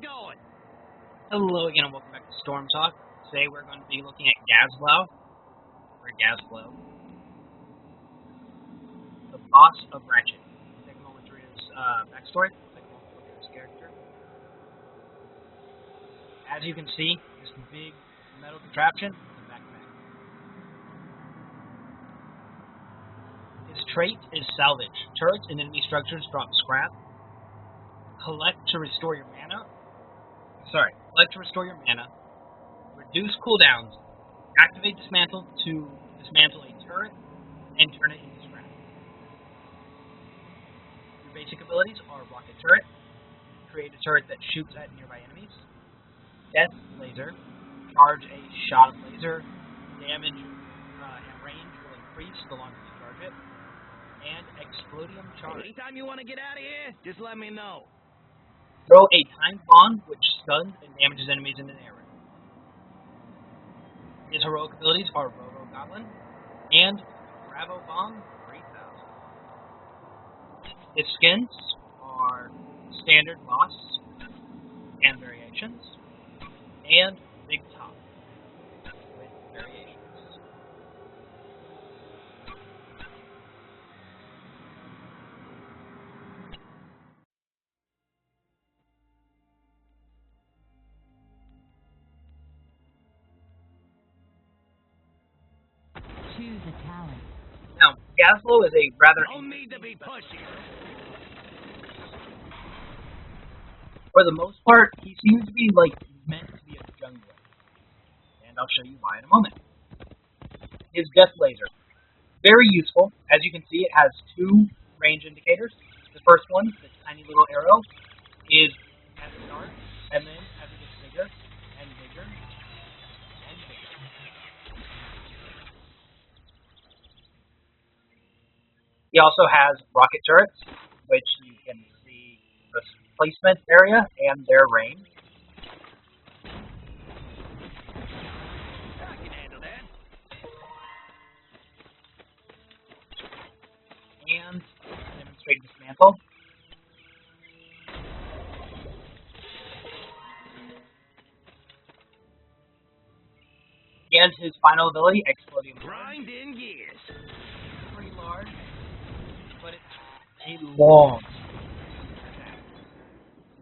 going? Hello again and welcome back to Storm Talk. Today we're going to be looking at Gazlowe, the boss of Ratchet. Take a moment to read his backstory. Take a moment to look at his character. As you can see, this big metal contraption is a backpack. His trait is Salvage. Turrets and enemy structures drop scrap. Collect to restore your mana. Reduce cooldowns. Activate Dismantle to dismantle a turret and turn it into scrap. Your basic abilities are Rocket Turret. Create a turret that shoots at nearby enemies. Death Laser. Charge a shot of laser. Damage and range will increase the longer you charge it. And Explodium Charge. Anytime you want to get out of here, just let me know. Throw a timed bomb which stuns and damages enemies in an area. His heroic abilities are Robo Goblin and Bravo Bomb 3000. His skins are Standard Boss and Variations, and Big Top with Variations. Choose a talent. Now, Gazlowe is a rather... No need to be pushy. For the most part, he seems to be, meant to be a jungler. And I'll show you why in a moment. His Death Laser. Very useful. As you can see, it has two range indicators. The first one, this tiny little arrow, is at the start, and then as it gets bigger and bigger and bigger. He also has rocket turrets, which you can see the placement area and their range. I can handle that. And demonstrate dismantle. And his final ability, Explodium Charge. Grind in gears. Pretty large, but it's a long attack.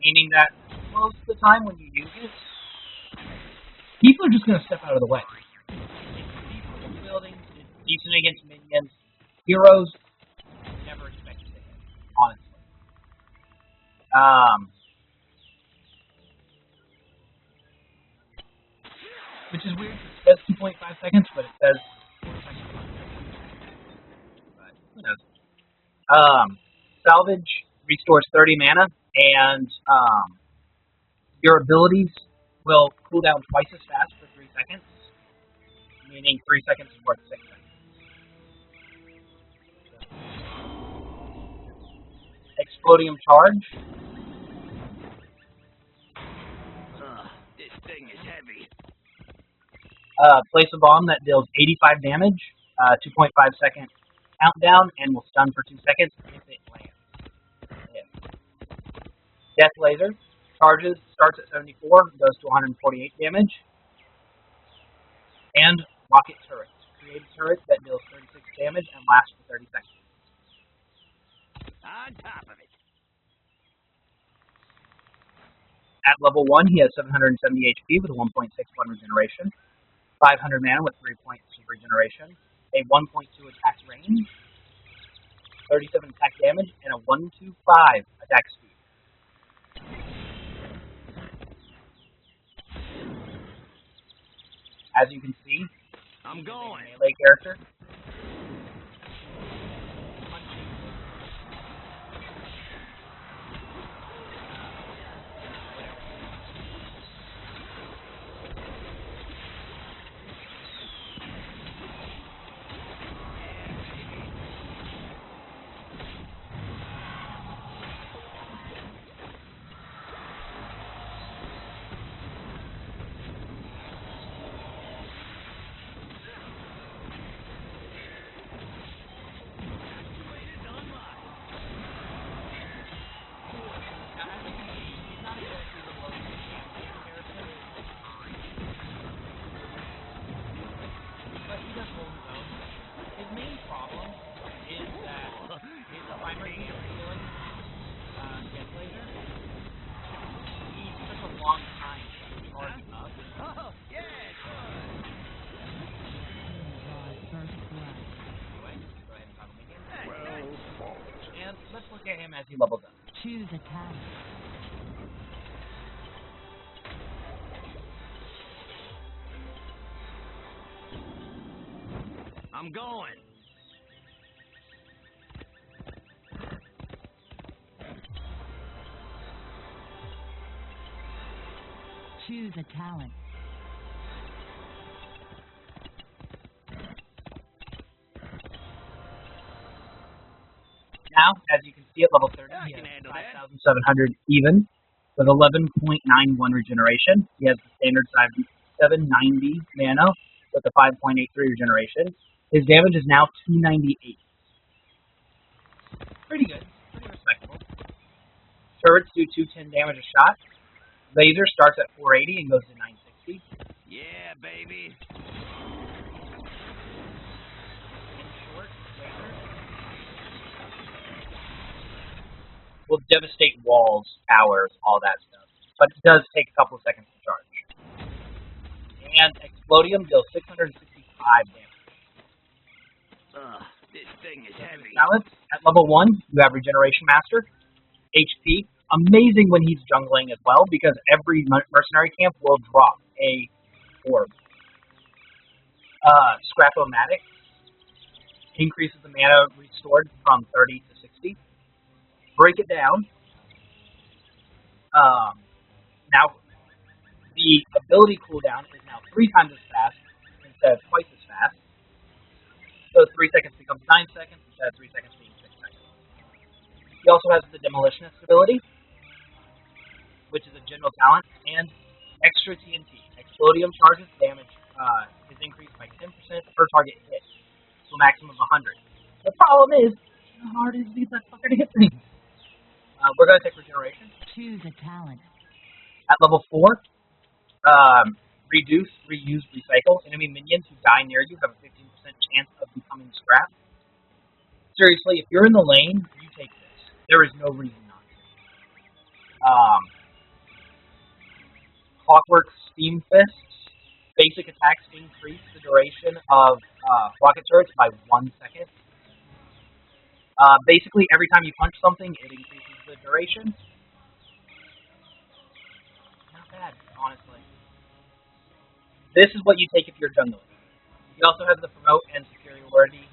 Meaning that most of the time when you use it, people are just going to step out of the way. It's decent in buildings, it's decent against minions. Heroes, never expect to hit, honestly. Which is weird. It says 2.5 seconds, but it says 4 seconds. But who knows? Salvage restores 30 mana, and your abilities will cool down twice as fast for 3 seconds, meaning 3 seconds is worth 6 seconds. Explodium Charge. This thing is heavy. Place a bomb that deals 85 damage, 2.5 second countdown, and will stun for 2 seconds if it lands. Yeah. Death Laser. Charges, starts at 74, goes to 148 damage. And Rocket Turret. Create a turret that deals 36 damage and lasts for 30 seconds. On top of it. At level 1, he has 770 HP with a 1.61 regeneration, 500 mana with 3 points of regeneration, a 1.2 attack range, 37 attack damage, and a 125 attack speed. As you can see, I'm going. he's a melee character. get him as he levels up. Choose a talent. I'm going. Choose a talent. Now, as you can see at level 30, I he can has handle that. 5,700 even, with 11.91 regeneration. He has the standard 790 mana with a 5.83 regeneration. His damage is now 298. Pretty good. Pretty respectable. Turrets do 210 damage a shot. Laser starts at 480 and goes to 960. Yeah, baby. In short, laser will devastate walls, towers, all that stuff. But it does take a couple of seconds to charge. And Explodium deals 665 damage. This thing is heavy. Talents, at level 1, you have Regeneration Master. HP, amazing when he's jungling as well, because every mercenary camp will drop a orb. Scrap-O-Matic increases the mana restored from 30 to 60. Break it down. Now, the ability cooldown is now 3 times as fast instead of twice as fast. So 3 seconds becomes 9 seconds instead of 3 seconds being 6 seconds. He also has the Demolitionist ability, which is a general talent, and extra TNT. Explodium charges damage is increased by 10% per target hit, to a maximum of 100. The problem is, how hard is these that fucker to hit things? We're going to take Regeneration. Choose a talent. At level 4, reduce, reuse, recycle. Enemy minions who die near you have a 15% chance of becoming scrap. Seriously, if you're in the lane, you take this. There is no reason not to. Clockwork Steam Fists. Basic attacks increase the duration of rocket turrets by 1 second. Basically, every time you punch something, it increases the duration. Not bad, honestly. This is what you take if you're jungling. He also has the promote and superiority.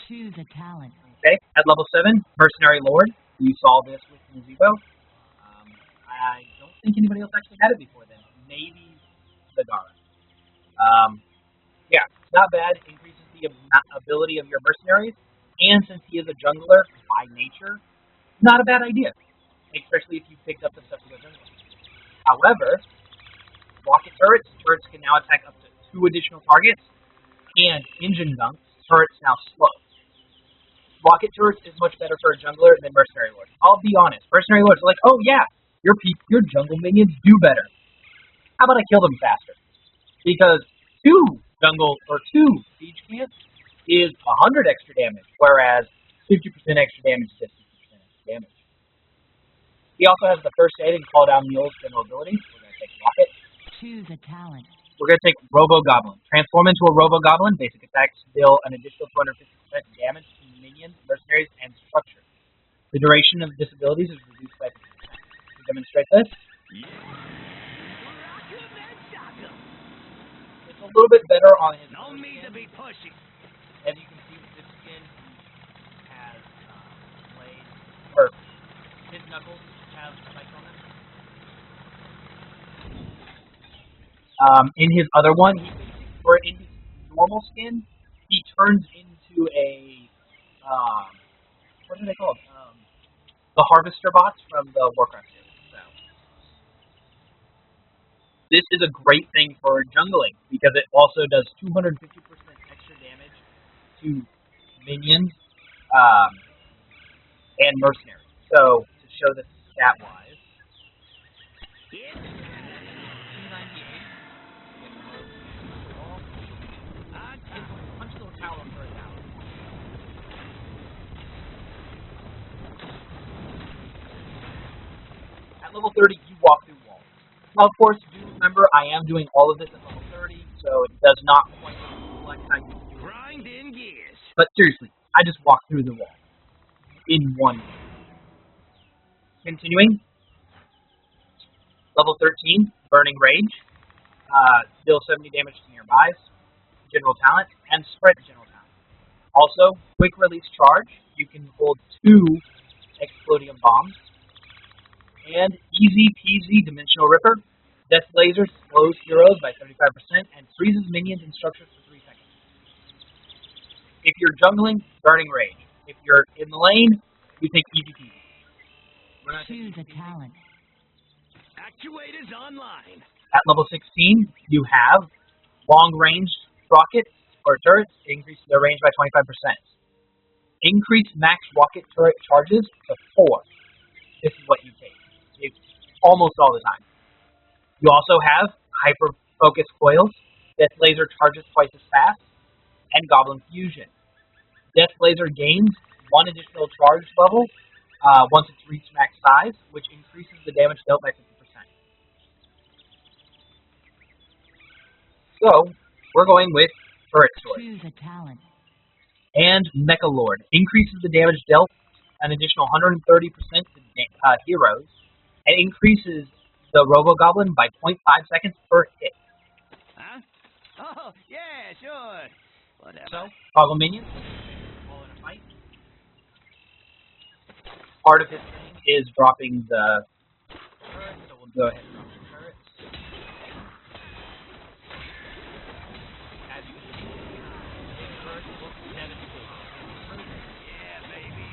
Choose a talent. Okay, at level 7, Mercenary Lord. You saw this with Gazlowe. I don't think anybody else actually had it before then. Maybe Zagara. Yeah, not bad. Increases the ability of your mercenaries. And since he is a jungler by nature, not a bad idea. Especially if you picked up the stuff to go jungling. However, rocket turrets can now attack up to 2 additional targets. And engine dunks, turrets now slow. Rocket turrets is much better for a jungler than Mercenary Lords. I'll be honest. Mercenary Lords are like, oh yeah, your jungle minions do better. How about I kill them faster? Because 2 siege camps is 100 extra damage, whereas 50% extra damage is 50% extra damage. He also has the first aid and call down mules general ability. We're going to take rocket. Choose a talent. We're going to take Robo Goblin. Transform into a Robo Goblin. Basic attacks deal an additional 250% damage to minions, mercenaries, and structure. The duration of disabilities is reduced by 50%. To demonstrate this, it's a little bit better on his No need to be pushy. As you can see with this skin, he has blades, or his knuckles have spikes on them. In his other one, or in his normal skin, he turns into a, what are they called? The Harvester bots from the Warcraft series. So, this is a great thing for jungling, because it also does 250% extra damage to minions and mercenaries. So, to show this stat-wise, 298. Punch little tower for a tower. At level 30, you walk through walls. Now, of course, do remember I am doing all of this at level 30, so it does not quite reflect how you do it. Grind in gears. But seriously, I just walk through the wall. in 1 minute. Continuing, level 13, Burning Rage. Deal 70 damage to nearbys, general talent, and spread general talent. Also, quick release charge. You can hold 2 explodium bombs. And easy peasy dimensional ripper. Death laser slows heroes by 75% and freezes minions and structures for 3 seconds. If you're jungling, Burning Rage. If you're in the lane, you take easy peasy. Choose a talent. Actuators online. At level 16, you have long-range rockets or turrets. Increase their range by 25%. Increase max rocket turret charges to 4. This is what you take. It's almost all the time. You also have hyper-focus coils. Death laser charges twice as fast. And Goblin Fusion. Death laser gains 1 additional charge level once it's reached max size, which increases the damage dealt by 50%. So, we're going with Turret Sword. Choose a talent. And Mecha Lord. Increases the damage dealt an additional 130% to heroes, and increases the Robo Goblin by 0.5 seconds per hit. Huh? Oh, yeah, sure. Whatever. So, toggle minions, all in a fight. Part of his thing is dropping the turret, so we'll go ahead and drop the turret. As you can see, the turret looks devastating. Yeah, baby.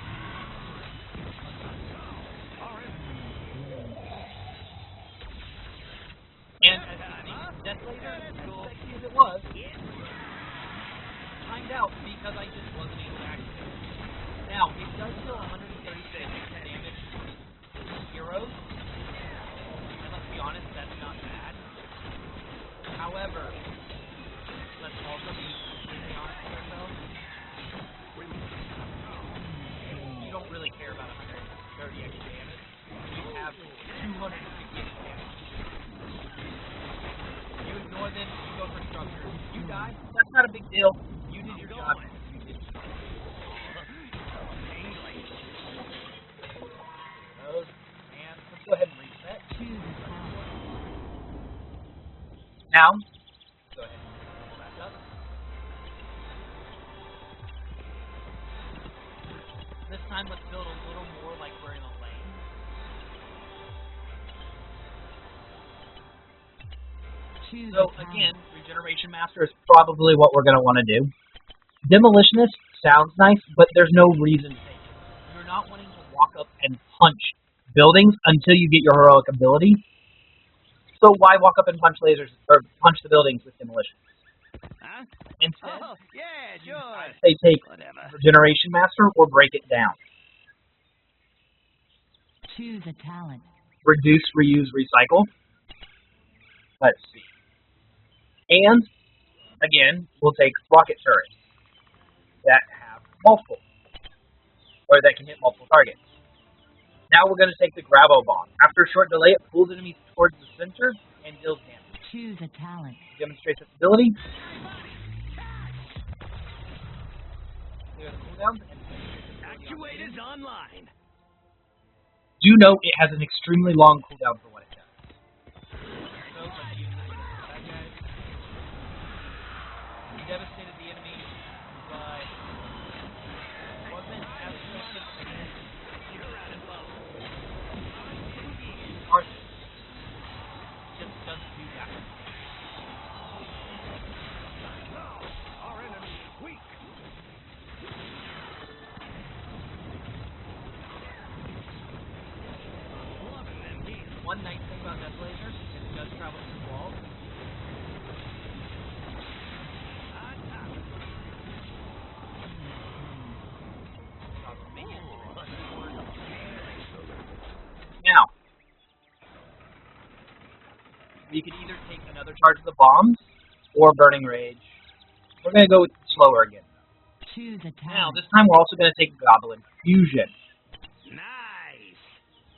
And as you can see, Death Laser, as sexy as it was, timed out because I just wasn't able to activate it. Now, it does deal 136 damage to heroes, and let's be honest, that's not bad. However, let's also be completely honest with ourselves. You don't really care about 130 extra damage. You have 260 extra damage. You ignore them, you go for structures. You die, that's not a big deal. You did your job. You did your job. Those, and let's go ahead and reset. Choose a talent. Now, go ahead and pull that up. This time, let's build a little more like we're in a lane. Choose So a talent. again, Regeneration Master is probably what we're going to want to do. Demolitionist sounds nice, but there's no reason to take it. You're not wanting to walk up and punch buildings until you get your heroic ability. So why walk up and punch lasers or punch the buildings with demolition? Huh? Instead, Oh, yeah, sure. I say take Whatever. Regeneration Master or break it down. Choose a talent. Reduce, reuse, recycle. Let's see. And, again, we'll take rocket turrets that have multiple, or that can hit multiple targets. Now we're going to take the Gazlowe bomb. After a short delay, it pulls enemies towards the center and deals damage. Choose a talent. Demonstrates its ability. Clear the cooldowns and Actuators online. do note it has an extremely long cooldown for what it does. So, let's use that guy. He devastated the enemy, but wasn't as effective against Arthur. Just doesn't do that. Our enemy is weak. Loving them heels. One nice thing about Death Laser is it does travel through walls. Now, we could either take another charge of the bombs or Burning Rage. We're going to go with slower again. Choose a Now, talent. this time we're also going to take Goblin Fusion Nice.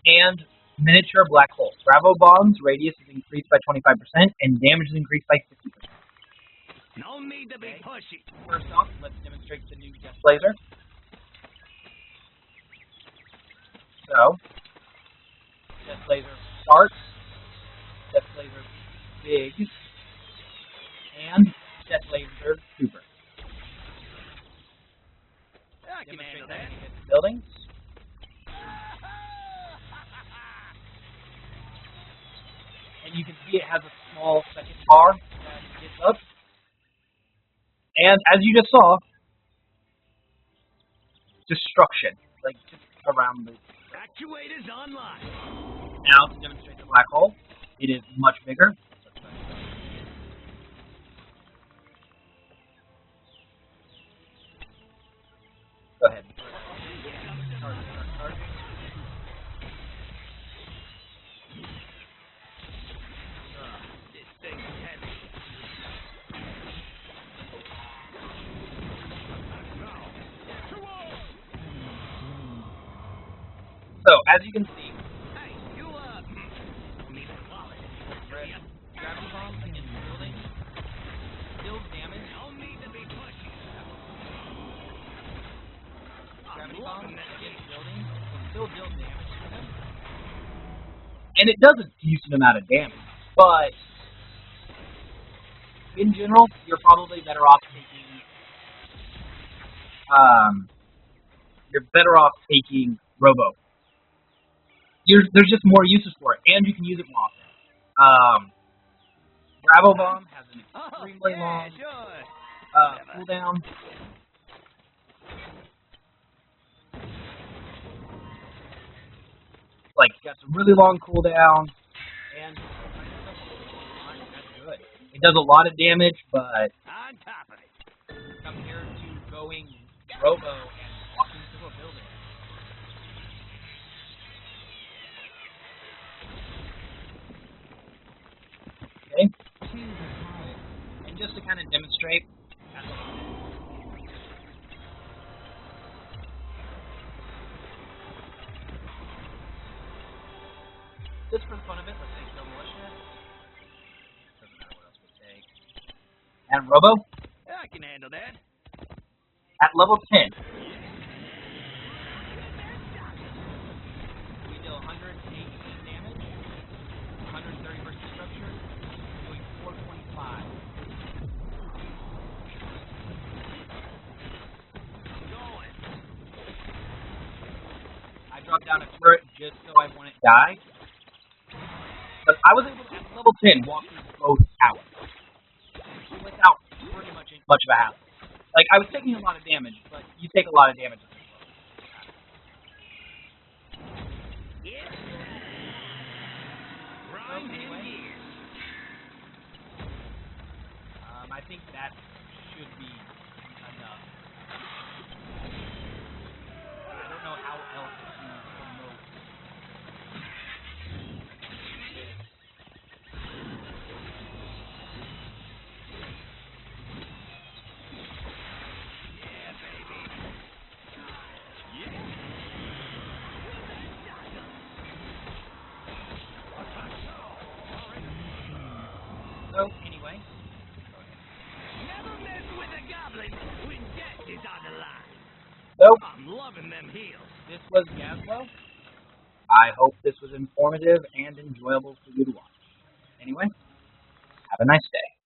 and Miniature Black Hole. Bravo bombs radius is increased by 25% and damage is increased by 50%. No need to be pushy. First off, let's demonstrate the new Death Laser. I can handle demonstrate that that. when you hit the buildings. And you can see it has a small second bar that gets up. And as you just saw, destruction, like just around the. Actuators online. Now to demonstrate the black hole, it is much bigger. Go ahead. Start. This thing's heavy. So as you can see, Hey, you need a wallet. gravity bomb against the building deals damage. No need to be pushy. Gravity I'm bomb loving that. against buildings will still deal damage to them. And it does a decent amount of damage. But in general, you're probably better off taking Robo. There's just more uses for it, and you can use it more often. Gravel Bomb has an extremely long Sure. cooldown. Like, got some really long cooldown, and that's good. It does a lot of damage, but On top of it. compared to going Robo and walking through a building. Okay? Choose a talent. And just to kind of demonstrate, just for the fun of it, let's take Demolition. Doesn't matter what else we take. And Robo, I can handle that. at level 10, we deal 118 damage, 130 versus structure, doing 425. Going. I dropped down a turret just so I wouldn't die. But I was able to, at level 10, walk through both towers without pretty much much of a hassle. Like, I was taking a lot of damage, but you take a lot of damage. Yeah. Grind in gears. I think that should be enough. I don't know how else to promote. Yeah, baby. So, anyway, Never mess with a goblin when death is on the line. so I'm loving them heels. this was Gazlowe. I hope this was informative and enjoyable for you to watch. Anyway, have a nice day.